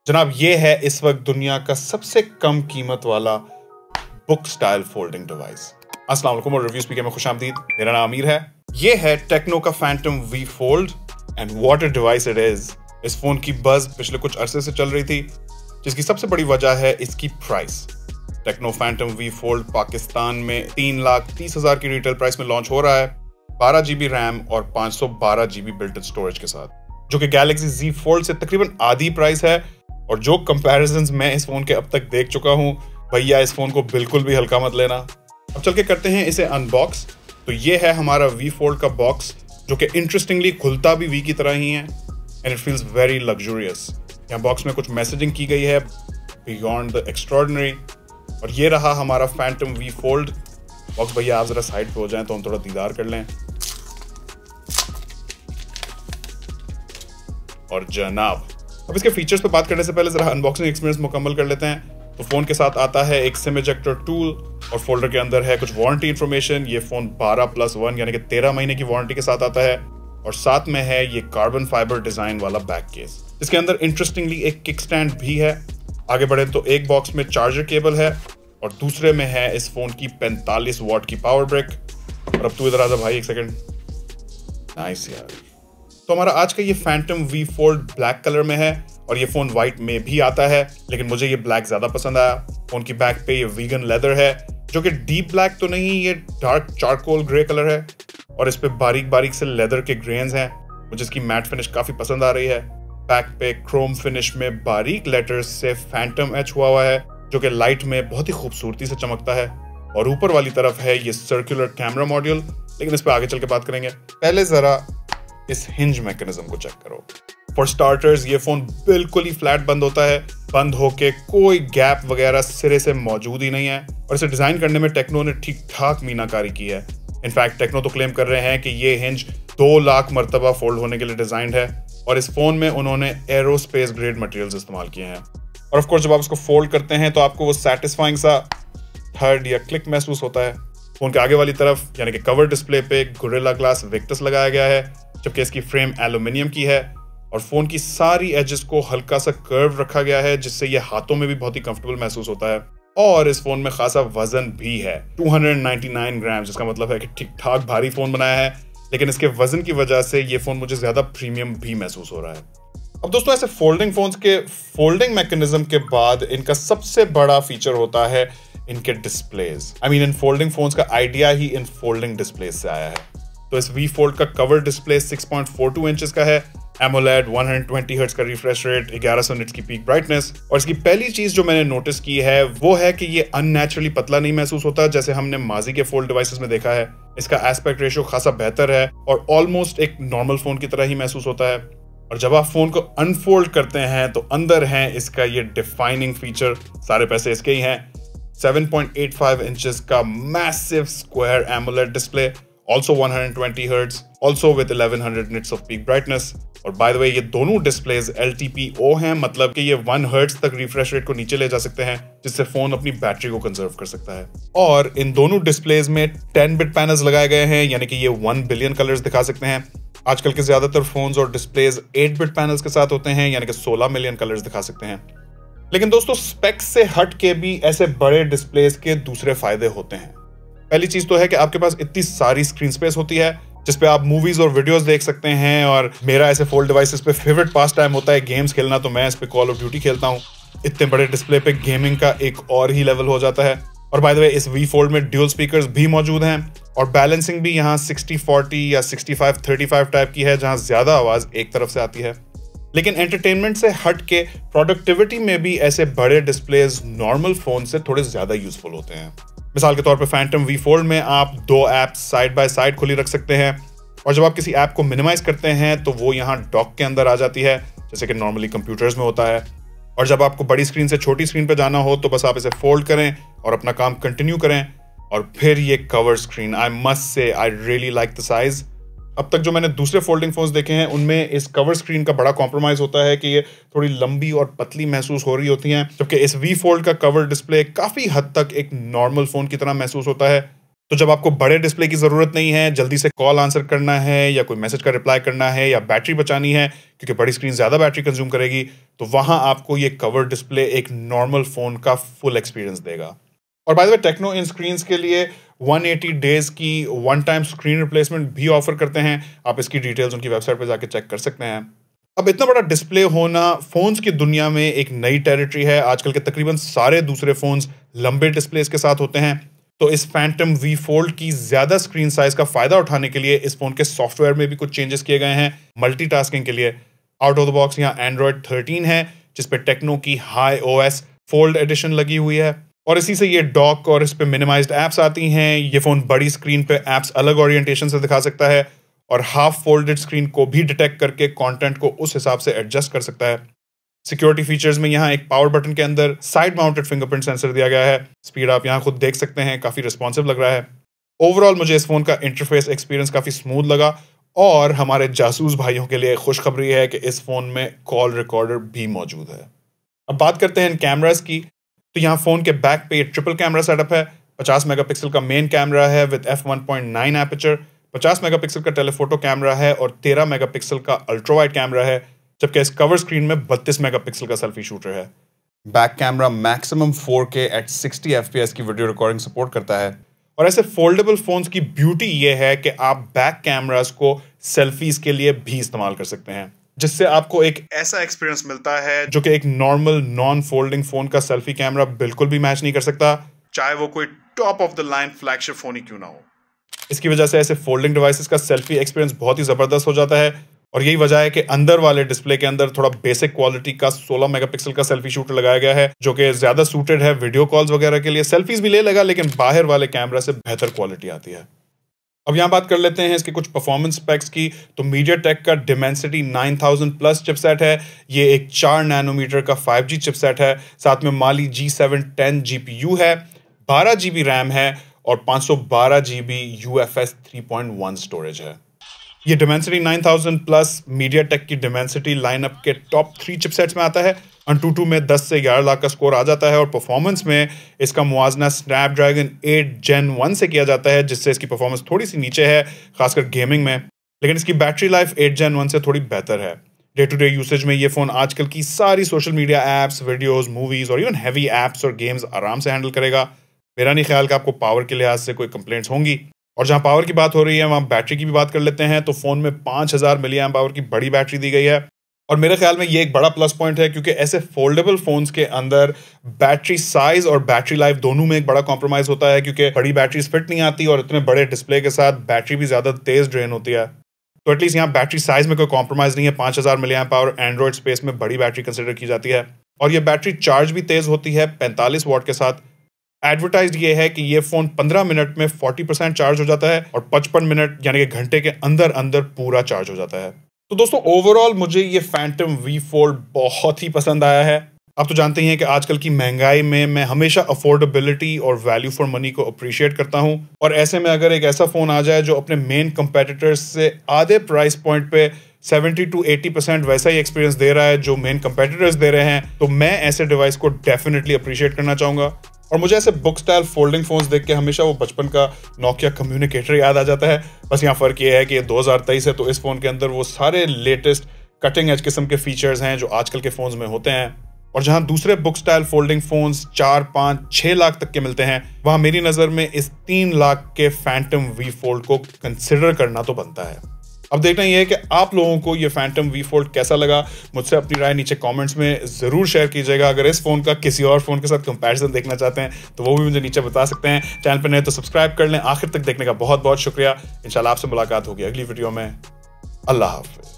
जनाब ये है इस वक्त दुनिया का सबसे कम कीमत वाला बुक स्टाइल फोल्डिंग डिवाइस। अस्सलाम वालेकुम और रिव्यू स्पीकर में खुशामदीद। मेरा नाम आमिर है। ये है टेक्नो का Phantom V fold and what a device it is. इस फोन की बज़ पिछले कुछ अरसे से चल रही थी, जिसकी सबसे बड़ी वजह है इसकी price. Techno Phantom V fold Pakistan में 3,30,000 की रिटेल प्राइस में लॉन्च हो रहा है, 12 GB रैम और 512 GB बिल्ट इन स्टोरेज के साथ, जो कि गैलेक्सी Z फोल्ड से तकरीबन आधी प्राइस है। और जो कंपैरिजंस मैं इस फोन के अब तक देख चुका हूं, भैया इस फोन को बिल्कुल भी हल्का मत लेना। अब चल के करते हैं इसे अनबॉक्स। तो ये है हमारा वी फोल्ड का बॉक्स, जो कि इंटरेस्टिंगली खुलता भी वी की तरह ही है and it feels very luxurious. यहाँ बॉक्स में कुछ मैसेजिंग की गई है, बियॉन्ड द एक्स्ट्रॉर्डिनरी। और ये रहा हमारा फैंटम वी फोल्ड बॉक्स। भैया आप जरा साइड पे हो जाएं तो हम थोड़ा दीदार कर लें। और जनाब अब इसके फीचर्स पे बात करने से पहले जरा अनबॉक्सिंग एक्सपीरियंस मुकम्मल कर लेते हैं। तो फोन के साथ आता है एक सिम इजेक्टर टूल और फोल्डर के अंदर है कुछ वारंटी इंफॉर्मेशन। ये फोन 12+1 यानी कि 13 महीने की वारंटी के साथ आता है। और साथ में है ये कार्बन फाइबर डिजाइन वाला बैक केस, इसके अंदर इंटरेस्टिंगली एक किक स्टैंड भी है। आगे बढ़े तो एक बॉक्स में चार्जर केबल है और दूसरे में है इस फोन की 45 वॉट की पावर ब्रिक। और अब तू इधर आजा भाई, एक सेकंड। नाइस यार। तो हमारा आज का ये Phantom V fold black colour में है और ये फोन व्हाइट में भी आता है, लेकिन मुझे ये ब्लैक ज्यादा पसंद आया। फोन की बैक पे ये वीगन लेदर है, जो कि डीप ब्लैक तो नहीं, ये डार्क चारकोल ग्रे कलर है और इस पे बारीक बारीक से लेदर के ग्रेन्स हैं। मुझे इसकी मैट फिनिश काफी पसंद आ रही है। बैक पे क्रोम फिनिश में बारीक लेटर्स से फैंटम एच हुआ हुआ है, जो कि लाइट में बहुत ही खूबसूरती से चमकता है। और ऊपर वाली तरफ है ये सर्कुलर कैमरा मॉड्यूल, लेकिन इस पे आगे चल के बात करेंगे। पहले जरा इस हिंज मैकेनिज्म को चेक करो। फॉर स्टार्टर्स ये फोन बिल्कुल ही फ्लैट बंद होता है, बंद होके कोई गैप वगैरह सिरे से मौजूद ही नहीं है। और इसे डिजाइन करने में टेक्नो ने ठीक ठाक मीनाकारी की है। इनफैक्ट टेक्नो तो क्लेम कर रहे हैं कि ये हिंज 2 लाख मरतबा फोल्ड होने के लिए डिजाइंड है और इस फोन में उन्होंने एरोस्पेस ग्रेड मटेरियल्स इस्तेमाल किए हैं। और ऑफ कोर्स जब आप इसको फोल्ड करते हैं तो आपको वो सैटिस्फाइंग सा थर्ड या क्लिक महसूस होता है। फोन के आगे वाली तरफ यानी कि कवर डिस्प्ले पे गोरिल्ला ग्लास विक्टस लगाया गया है, जबकि इसकी फ्रेम एल्यूमिनियम की है। और फोन की सारी एजेस को हल्का सा कर्व रखा गया है, जिससे ये हाथों में भी बहुत ही कंफर्टेबल महसूस होता है। और इस फोन में खासा वजन भी है, 299 ग्राम, जिसका मतलब है कि ठीक ठाक भारी फोन बनाया है। लेकिन इसके वजन की वजह से ये फोन मुझे ज्यादा प्रीमियम भी महसूस हो रहा है। अब दोस्तों, ऐसे फोल्डिंग फोन्स के फोल्डिंग मैकेनिज्म के बाद इनका सबसे बड़ा फीचर होता है इनके डिस्प्लेज। इन फोल्डिंग फोन्स का idea he in folding displays से आया है। तो इस वी फोल्ड का कवर डिस्प्ले 6.42 इंचेस का है, एमोलेड, 120 हर्ट्ज का रिफ्रेश रेट, 1100 निट्स की पीक ब्राइटनेस। और इसकी पहली चीज जो मैंने नोटिस की है वो है कि ये अननेचुरली पतला नहीं महसूस होता, जैसे हमने माजी के फोल्ड डिवाइसेस में देखा है। इसका एस्पेक्ट रेशियो खासा बेहतर है और ऑलमोस्ट एक नॉर्मल फोन की तरह ही महसूस होता है। और जब आप फोन को अनफोल्ड करते हैं तो अंदर है इसका ये डिफाइनिंग फीचर, सारे पैसे इसके ही हैं। 7.85 इंचेस का massive square AMOLED display, also 120 Hz, also with 1100 nits of peak brightness। और बाय द वे ये दोनों डिस्प्लेज LTPO हैं, मतलब कि ये 1 Hz तक रिफ्रेश रेट को नीचे ले जा सकते हैं, जिससे फोन अपनी बैटरी को कंजर्व कर सकता है। और इन दोनों डिस्प्लेज में 10 बिट पैनल्स लगाए गए हैं, यानी कि ये 1 बिलियन कलर्स दिखा सकते हैं। आजकल के ज्यादातर फोन्स और डिस्प्लेज 8 बिट पैनल्स के साथ होते हैं, यानी कि 16 मिलियन कलर्स दिखा सकते हैं। लेकिन दोस्तों, स्पेक्स से हट के भी ऐसे बड़े डिस्प्लेज के दूसरे फायदे होते हैं। पहली चीज तो है कि आपके पास इतनी सारी स्क्रीन स्पेस होती है जिसपे आप मूवीज और वीडियोस देख सकते हैं। और मेरा ऐसे फोल्ड डिवाइसेस पे फेवरेट पास टाइम होता है गेम्स खेलना, तो मैं इस पे कॉल ऑफ ड्यूटी खेलता हूँ। इतने बड़े डिस्प्ले पे गेमिंग का एक और ही लेवल हो जाता है। और बाय द वे इस वी फोल्ड में ड्यूल स्पीकर्स भी मौजूद हैं और बैलेंसिंग भी यहाँ 60-40 या 65-35 टाइप की है, जहाँ ज्यादा आवाज एक तरफ से आती है। लेकिन एंटरटेनमेंट से हट के प्रोडक्टिविटी में भी ऐसे बड़े डिस्प्लेज नॉर्मल फोन से थोड़े ज्यादा यूजफुल होते हैं। मिसाल के तौर पे फैंटम वी फोल्ड में आप 2 ऐप्स साइड बाय साइड खुली रख सकते हैं और जब आप किसी ऐप को मिनिमाइज करते हैं तो वो यहाँ डॉक के अंदर आ जाती है, जैसे कि नॉर्मली कंप्यूटर्स में होता है। और जब आपको बड़ी स्क्रीन से छोटी स्क्रीन पे जाना हो तो बस आप इसे फोल्ड करें और अपना काम कंटिन्यू करें। और फिर ये cover screen, I must say I really like the size. अब तक जो मैंने दूसरे फोल्डिंग फोन्स देखे हैं उनमें इस कवर स्क्रीन का बड़ा कॉम्प्रोमाइज होता है कि ये थोड़ी लंबी और पतली महसूस हो रही होती हैं, जबकि इस वी फोल्ड का कवर डिस्प्ले काफी हद तक एक नॉर्मल फोन की तरह महसूस होता है। तो जब आपको बड़े डिस्प्ले की ज़रूरत नहीं है, जल्दी से कॉल आंसर करना है या कोई मैसेज का रिप्लाई करना है या बैटरी बचानी है क्योंकि बड़ी स्क्रीन ज़्यादा बैटरी कंज्यूम करेगी, तो वहाँ आपको ये कवर डिस्प्ले एक नॉर्मल फ़ोन का फुल एक्सपीरियंस देगा। और by the way Tecno in screens के लिए 180 डेज की वन टाइम स्क्रीन रिप्लेसमेंट भी ऑफर करते हैं। आप इसकी डिटेल्स उनकी वेबसाइट पर जाके चेक कर सकते हैं। अब इतना बड़ा डिस्प्ले होना फ़ोन्स की दुनिया में एक नई टेरिटरी है। आजकल के तकरीबन सारे दूसरे फ़ोन्स लंबे डिस्प्लेस के साथ होते हैं। तो इस फैंटम V Fold की ज़्यादा स्क्रीन साइज का फ़ायदा उठाने के लिए इस फ़ोन के सॉफ्टवेयर में भी कुछ चेंजेस किए गए हैं मल्टीटास्किंग के लिए। आउट ऑफ द बॉक्स यहाँ Android 13 है जिस पे टेक्नो की हाई OS फोल्ड एडिशन लगी हुई है और इसी से ये डॉक और इस पे मिनिमाइज्ड ऐप्स आती हैं। ये फ़ोन बड़ी स्क्रीन पे ऐप्स अलग ओरिएंटेशन से दिखा सकता है और हाफ फोल्डेड स्क्रीन को भी डिटेक्ट करके कंटेंट को उस हिसाब से एडजस्ट कर सकता है। सिक्योरिटी फीचर्स में यहाँ एक पावर बटन के अंदर साइड माउंटेड फिंगरप्रिंट सेंसर दिया गया है। स्पीड आप यहाँ खुद देख सकते हैं, काफ़ी रिस्पॉन्सिव लग रहा है। ओवरऑल मुझे इस फ़ोन का इंटरफेस एक्सपीरियंस काफ़ी स्मूथ लगा और हमारे जासूस भाइयों के लिए खुशखबरी है कि इस फ़ोन में कॉल रिकॉर्डर भी मौजूद है। अब बात करते हैं इन कैमरास की। तो यहाँ फ़ोन के बैक पे ट्रिपल कैमरा सेटअप है। 50 मेगापिक्सल का मेन कैमरा है विद f1.9 एपर्चर, 50 मेगापिक्सल का टेलीफोटो कैमरा है और 13 मेगापिक्सल का अल्ट्रा वाइड कैमरा है, जबकि इस कवर स्क्रीन में 32 मेगापिक्सल का सेल्फी शूटर है। Back camera maximum 4K at 60 FPS की वीडियो रिकॉर्डिंग सपोर्ट करता है। और ऐसे फोल्डेबल फोन्स की ब्यूटी ये है कि आप बैक कैमरास को सेल्फीज के लिए भी इस्तेमाल कर सकते हैं, जिससे आपको एक ऐसा एक्सपीरियंस मिलता है जो कि एक नॉर्मल नॉन फोल्डिंग फोन का सेल्फी कैमरा बिल्कुल भी मैच नहीं कर सकता, चाहे वो कोई top of the line flagship phone ही क्यों ना हो। इसकी वजह से ऐसे फोल्डिंग डिवाइसेस का सेल्फी एक्सपीरियंस बहुत ही ज़बरदस्त हो जाता है और यही वजह है कि अंदर वाले डिस्प्ले के अंदर थोड़ा बेसिक क्वालिटी का 16 मेगापिक्सल का सेल्फी शूटर लगाया गया है जो कि ज़्यादा सूटेड है वीडियो कॉल्स वगैरह के लिए। सेल्फीज भी ले लेगा लेकिन बाहर वाले कैमरा से बेहतर क्वालिटी आती है। अब यहाँ बात कर लेते हैं इसके कुछ परफॉर्मेंस स्पेक्स की। तो MediaTek का Dimensity 9000 प्लस चिपसेट है। ये एक 4 नैनोमीटर का 5G चिपसेट है। साथ में Mali G7 10 GPU है, 12 GB रैम है और 512 GB UFS 3.1 स्टोरेज है। ये Dimensity 9000 प्लस MediaTek की Dimensity लाइनअप के टॉप 3 चिपसेट्स में आता है। AnTuTu में 10 से 11 लाख का स्कोर आ जाता है और परफॉर्मेंस में इसका मुआजना Snapdragon 8 Gen 1 से किया जाता है, जिससे इसकी परफॉर्मेंस थोड़ी सी नीचे है खासकर गेमिंग में, लेकिन इसकी बैटरी लाइफ 8 Gen 1 से थोड़ी बेहतर है। डे टू डे यूसेज में ये फ़ोन आजकल की सारी social media apps, videos, movies और इवन हैवी ऐप्स और गेम्स आराम से हैंडल करेगा। मेरा नहीं ख्याल कि आपको पावर के लिहाज से कोई कंप्लेंट्स होंगी। और जहाँ पावर की बात हो रही है वहाँ बैटरी की भी बात कर लेते हैं। तो फ़ोन में 5000 मिली एम्प आवर की बड़ी बैटरी दी गई है और मेरे ख्याल में ये एक बड़ा प्लस पॉइंट है क्योंकि ऐसे फोल्डेबल फ़ोन्स के अंदर बैटरी साइज और बैटरी लाइफ दोनों में एक बड़ा कॉम्प्रोमाइज़ होता है क्योंकि बड़ी बैटरीज फिट नहीं आती और इतने बड़े डिस्प्ले के साथ बैटरी भी ज़्यादा तेज़ ड्रेन होती है। तो एटलीस्ट यहाँ बैटरी साइज में कोई कॉम्प्रोमाइज़ नहीं है। 5000 milli amp hour Android space में बड़ी बैटरी कंसिडर की जाती है और ये बैटरी चार्ज भी तेज़ होती है 45 वाट के साथ। एडवर्टाइज्ड ये है कि ये फ़ोन 15 मिनट में 40% चार्ज हो जाता है और 55 मिनट यानी कि घंटे के अंदर अंदर पूरा चार्ज हो जाता है। तो दोस्तों ओवरऑल मुझे ये फैंटम V Fold बहुत ही पसंद आया है। आप तो जानते ही हैं कि आजकल की महंगाई में मैं हमेशा अफोर्डेबिलिटी और वैल्यू फॉर मनी को अप्रिशिएट करता हूं और ऐसे में अगर एक ऐसा फ़ोन आ जाए जो अपने मेन कंपेटिटर्स से आधे प्राइस पॉइंट पे 70 to 80% वैसा ही एक्सपीरियंस दे रहा है जो मेन कंपेटिटर्स दे रहे हैं, तो मैं ऐसे डिवाइस को डेफिनेटली अप्रिशिएट करना चाहूँगा। और मुझे ऐसे बुक स्टाइल फोल्डिंग फोन्स देख के हमेशा वो बचपन का नोकिया कम्युनिकेटर याद आ जाता है। बस यहाँ फ़र्क ये है कि ये 2023 है तो इस फ़ोन के अंदर वो सारे लेटेस्ट कटिंग एज किस्म के फीचर्स हैं जो आजकल के फ़ोन्स में होते हैं। और जहाँ दूसरे book style folding phones 4, 5, 6 lakh तक के मिलते हैं, वहाँ मेरी नज़र में इस 3 लाख के फैंटम V Fold को कंसिडर करना तो बनता है। अब देखना ये है कि आप लोगों को ये फैंटम V Fold कैसा लगा। मुझसे अपनी राय नीचे कमेंट्स में ज़रूर शेयर कीजिएगा। अगर इस फ़ोन का किसी और फ़ोन के साथ कंपैरिजन देखना चाहते हैं तो वो भी मुझे नीचे बता सकते हैं। चैनल पर नए तो सब्सक्राइब कर लें। आखिर तक देखने का बहुत बहुत शुक्रिया। इंशाल्लाह आपसे मुलाकात होगी अगली वीडियो में। अल्लाह हाफ़िज़।